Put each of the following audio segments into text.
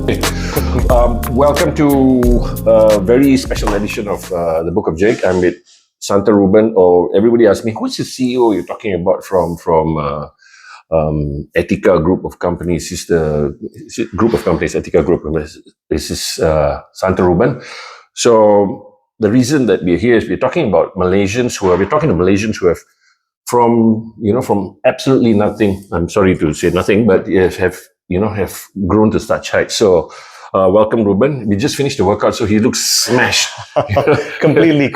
Welcome to a very special edition of the Book of Jake. I'm with Santharuban. Or everybody asks me, who's the CEO you're talking about from Etika group of companies? Is the group of companies Etika group? This is Santharuban. So the reason that we're here is we're talking about Malaysians we're talking to Malaysians who have from absolutely nothing. I'm sorry to say nothing, but have grown to such heights. So welcome, Ruben. We just finished the workout, so he looks smashed. completely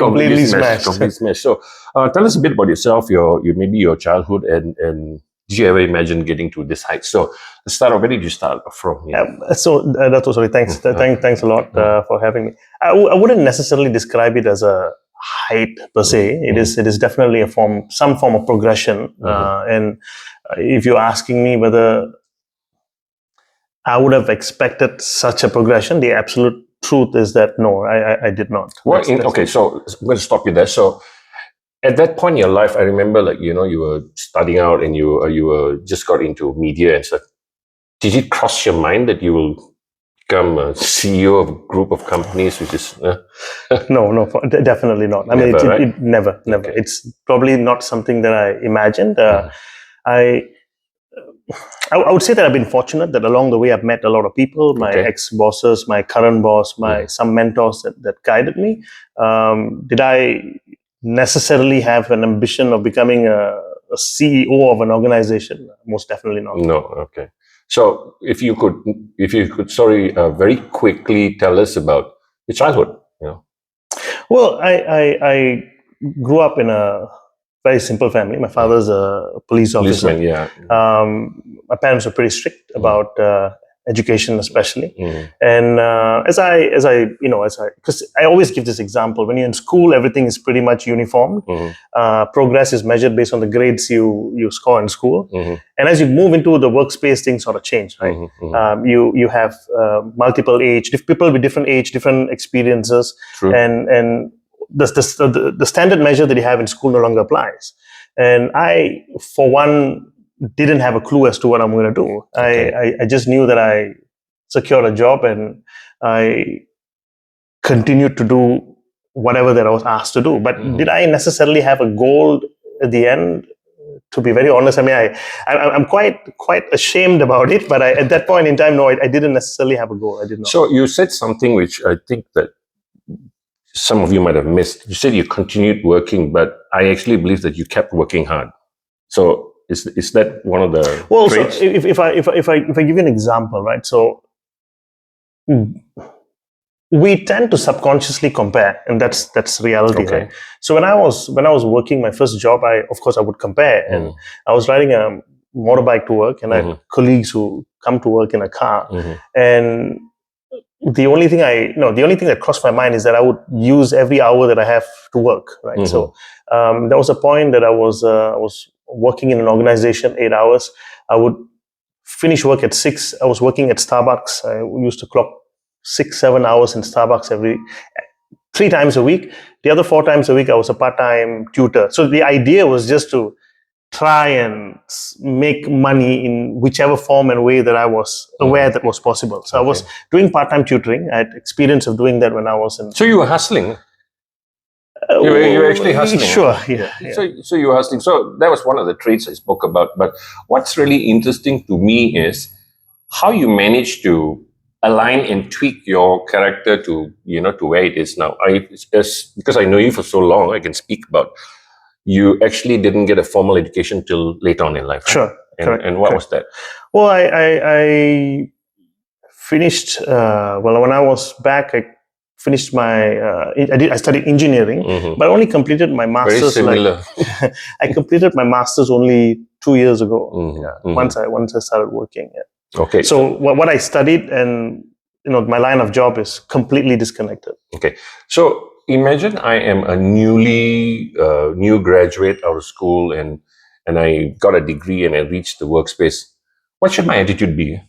smashed. Completely smashed. So tell us a bit about yourself, maybe your childhood, and did you ever imagine getting to this height? So let's start off. Where did you start from? Thanks a lot for having me. I wouldn't necessarily describe it as a height per se. It is definitely some form of progression. And if you're asking me whether I would have expected such a progression, the absolute truth is that no, I did not. Okay, so I'm going to stop you there. So at that point in your life, I remember you were studying out and you were just got into media and stuff. Did it cross your mind that you will become a CEO of a group of companies, which is No, definitely not. I mean, it never. Okay. It's probably not something that I imagined. I would say that I've been fortunate that along the way I've met a lot of people, my ex-bosses, my current boss, some mentors that guided me. Did I necessarily have an ambition of becoming a CEO of an organization? Most definitely not. No, okay. So if you could, very quickly tell us about your childhood. Well, I grew up in a very simple family. My father's a police officer. Policeman, yeah. My parents were pretty strict about education, especially. And as I, because I always give this example: when you're in school, everything is pretty much uniform. Progress is measured based on the grades you score in school. And as you move into the workspace, things sort of change, right? You have multiple people with different age, different experiences. True. And the standard measure that you have in school no longer applies. And I, for one, didn't have a clue as to what I'm going to do. Okay. I just knew that I secured a job and I continued to do whatever that I was asked to do. But did I necessarily have a goal at the end? To be very honest, I mean, I'm quite ashamed about it. But at that point in time, no, I didn't necessarily have a goal. I did not. So you said something which I think that some of you might have missed. You said you continued working, but I actually believe that you kept working hard. So is that one of the traits? So if I give you an example, right? So we tend to subconsciously compare, and that's reality, right? So when I was working my first job, I would compare, and I was riding a motorbike to work, and I had colleagues who come to work in a car, and the only thing that crossed my mind is that I would use every hour that I have to work, right? So there was a point that I was working in an organization 8 hours. I would finish work at 6. I was working at Starbucks. I used to clock 6-7 hours in Starbucks 3 times a week. The other 4 times a week, I was a part-time tutor. So the idea was just to try and make money in whichever form and way that I was aware that was possible. So I was doing part-time tutoring. I had experience of doing that when I was in... So you were hustling? You were actually hustling? Sure, yeah. So you were hustling. So that was one of the traits I spoke about. But what's really interesting to me is how you managed to align and tweak your character to where it is now. Because I know you for so long, I can speak about you actually didn't get a formal education till later on in life. Right? Sure. And what was that? Well, I finished, when I was back, I finished I studied engineering, but I only completed my master's. Very similar. I completed my master's only 2 years ago. Once I started working. Yeah. Okay. So what I studied and my line of job is completely disconnected. Okay. So imagine I am a new graduate out of school and I got a degree and I reached the workspace. What should my attitude be?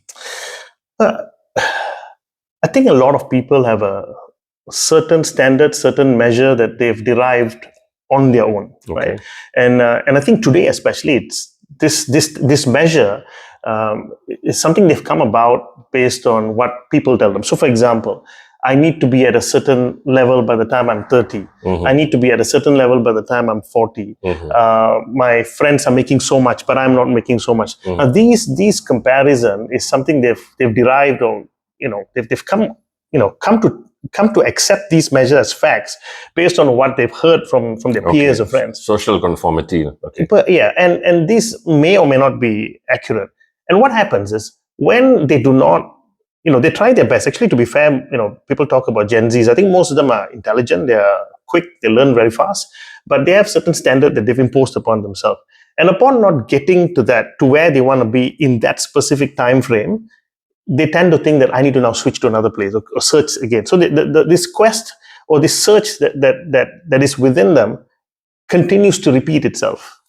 I think a lot of people have a certain standard, certain measure that they've derived on their own, right? And I think today, especially, it's this measure is something they've come about based on what people tell them. So, for example, I need to be at a certain level by the time I'm 30. I need to be at a certain level by the time I'm 40. My friends are making so much, but I'm not making so much. Now, these comparison is something they've derived, or they've come to accept these measures as facts based on what they've heard from their peers or friends. Social conformity. Okay. But and these may or may not be accurate. And what happens is when they do not, they try their best. Actually, to be fair, people talk about Gen Zs. I think most of them are intelligent. They are quick. They learn very fast. But they have certain standard that they've imposed upon themselves. And upon not getting to where they want to be in that specific time frame, they tend to think that I need to now switch to another place or search again. So this quest or this search that is within them continues to repeat itself.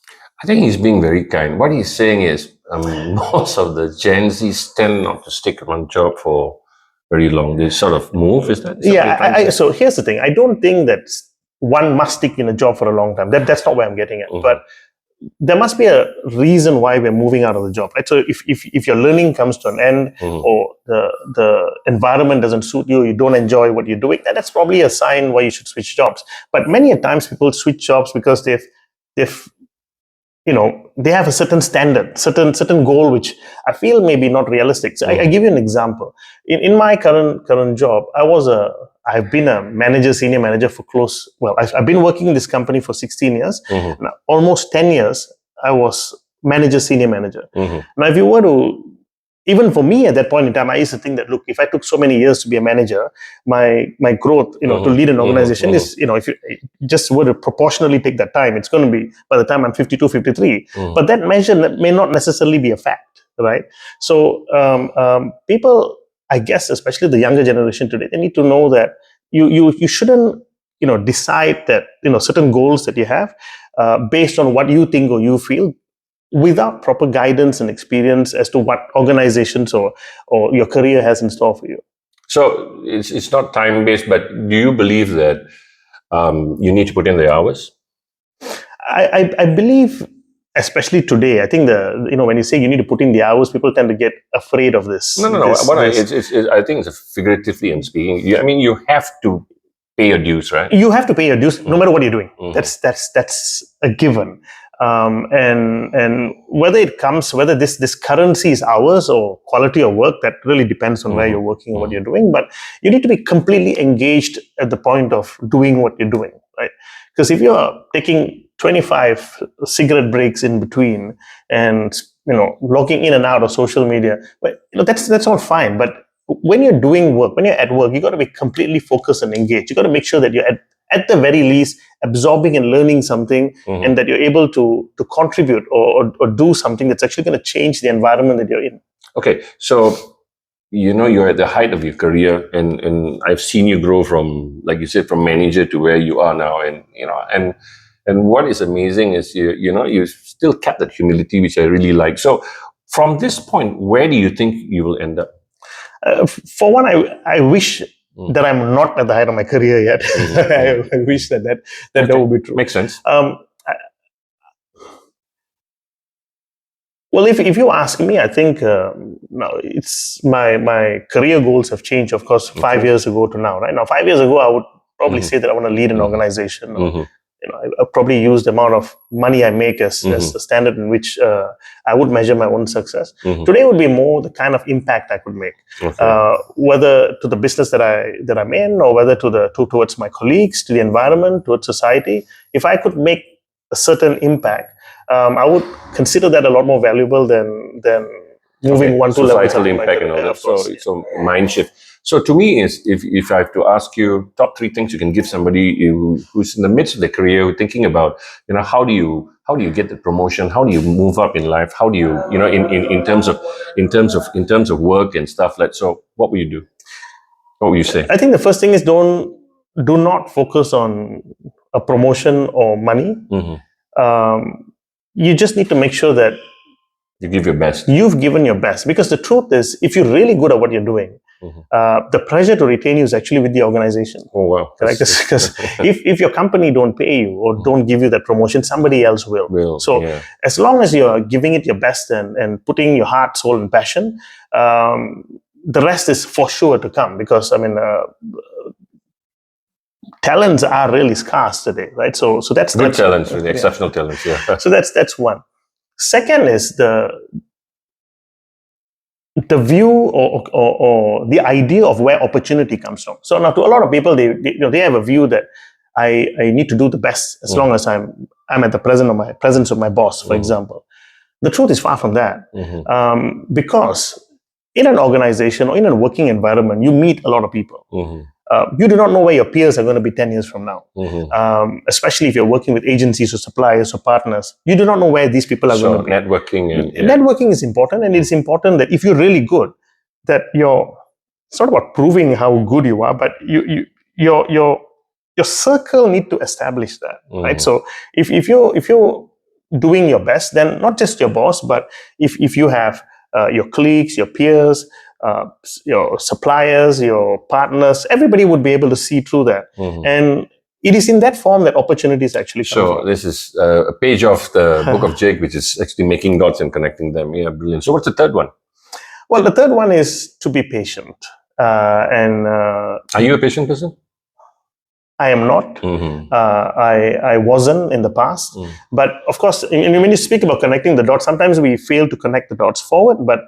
I think he's being very kind. What he's saying is most of the Gen Zs tend not to stick in one job for very long. They sort of move. Is that? So here's the thing. I don't think that one must stick in a job for a long time. That's not where I'm getting at. But there must be a reason why we're moving out of the job, right? So if your learning comes to an end, or the environment doesn't suit you, you don't enjoy what you're doing, then that's probably a sign why you should switch jobs. But many a times people switch jobs because they have a certain standard, certain goal, which I feel may be not realistic. So I give you an example. In my current job, I've been a senior manager for I've been working in this company for 16 years. Now, almost 10 years, I was senior manager. Now, if you were to, even for me at that point in time, I used to think that, look, if I took so many years to be a manager, my growth, to lead an organization is, if you just were to proportionally take that time, it's going to be by the time I'm 52, 53. But that measure may not necessarily be a fact, right? So people, I guess, especially the younger generation today, they need to know that you shouldn't, decide that, certain goals that you have based on what you think or you feel, without proper guidance and experience as to what organizations or your career has in store for you. So it's not time-based, but do you believe that you need to put in the hours? I believe, especially today, I think when you say you need to put in the hours, people tend to get afraid of this. No. I think it's figuratively and speaking. You have to pay your dues, right? You have to pay your dues no matter what you're doing. That's a given. And whether this currency is hours or quality of work, that really depends on where you're working and what you're doing. But you need to be completely engaged at the point of doing what you're doing, right? Because if you're taking 25 cigarette breaks in between and logging in and out of social media, but that's all fine. But when you're doing work, when you're at work, you got to be completely focused and engaged. You got to make sure that you're at the very least absorbing and learning something, and that you're able to contribute or do something that's actually going to change the environment that you're in. Okay, so you're at the height of your career, and I've seen you grow from, like you said, from manager to where you are now, and what is amazing is you still kept that humility, which I really like. So from this point, where do you think you will end up? For one, I wish that I'm not at the height of my career yet. I wish that would be true. Makes sense. Well, if you ask me, I think it's my career goals have changed, of course, 5 years ago to now. Right now, 5 years ago, I would probably say that I want to lead an organization. I probably use the amount of money I make as the standard in which I would measure my own success. Today would be more the kind of impact I could make, whether to the business that I'm in, or whether towards my colleagues, to the environment, towards society. If I could make a certain impact, I would consider that a lot more valuable than moving one to societal impact and all that. So mind shift. So to me, if I have to ask you top 3 things you can give somebody who's in the midst of their career, thinking about how do you get the promotion, how do you move up in life, how do you in terms of work and stuff like. So what will you do? What will you say? I think the first thing is do not focus on a promotion or money. You just need to make sure that you give your best. You've given your best, because the truth is, if you're really good at what you're doing, the pressure to retain you is actually with the organization. Oh wow! Correct? Because if your company don't pay you or don't give you that promotion, somebody else will. So as long as you're giving it your best and putting your heart, soul, and passion, the rest is for sure to come, because talents are really scarce today, right? So that's good talents, really exceptional talents. Yeah. So that's one. Second is the view or the idea of where opportunity comes from. So now, to a lot of people, they have a view that I need to do the best as long as I'm at the presence of my boss, for example. The truth is far from that, because in an organization or in a working environment, you meet a lot of people. You do not know where your peers are going to be 10 years from now, especially if you're working with agencies or suppliers or partners. You do not know where these people are going to be. Networking is important, and it's important that if you're really good, that it's not about proving how good you are, but your circle need to establish that, right? So if you're doing your best, then not just your boss, but if you have your colleagues, your peers, your suppliers, your partners, everybody would be able to see through that. And it is in that form that opportunities actually come from. This is a page of the book of Jake, which is actually making dots and connecting them. Yeah, brilliant. So what's the third one? Well, the third one is to be patient. Are you a patient person? I am not. I wasn't in the past. But of course, when you speak about connecting the dots, sometimes we fail to connect the dots forward. But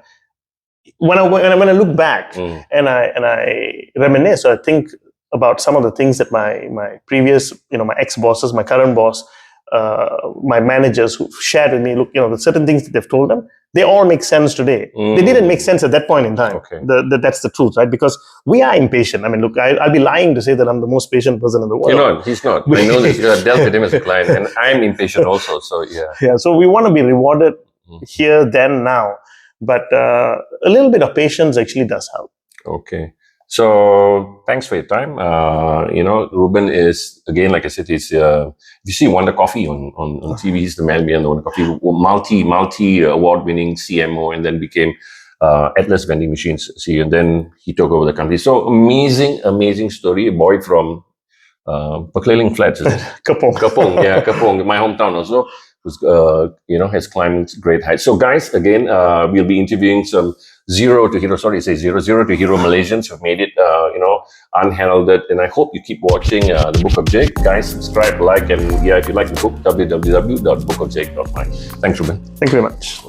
when I look back and I reminisce, or I think about some of the things that my previous, my ex-bosses, my current boss, my managers who shared with me, look, the certain things that they've told them, they all make sense today. They didn't make sense at that point in time. Okay. That's the truth, right? Because we are impatient. I mean, look, I'll be lying to say that I'm the most patient person in the world. You're not. He's not. I know this. I've dealt with him as a client, and I'm impatient also. So yeah. Yeah. So we want to be rewarded here, then, now. But a little bit of patience actually does help. Okay. So thanks for your time. Ruben is, again, like I said, he's if you see Wonder Coffee on TV, he's the man behind the Wonder Coffee, multi award-winning CMO, and then became Atlas Vending Machines CEO, and then he took over the company. So amazing story. A boy from Pekliling Flats, is it? Kapong, yeah, Kapong, my hometown also. Who's has climbed great heights. So guys, again, we'll be interviewing some zero to hero Malaysians who've made it unheralded, and I hope you keep watching the Book of Jake. Guys, subscribe, like, and if you like the book, www.bookofjake.my. Thanks, Ruben. Thank you very much.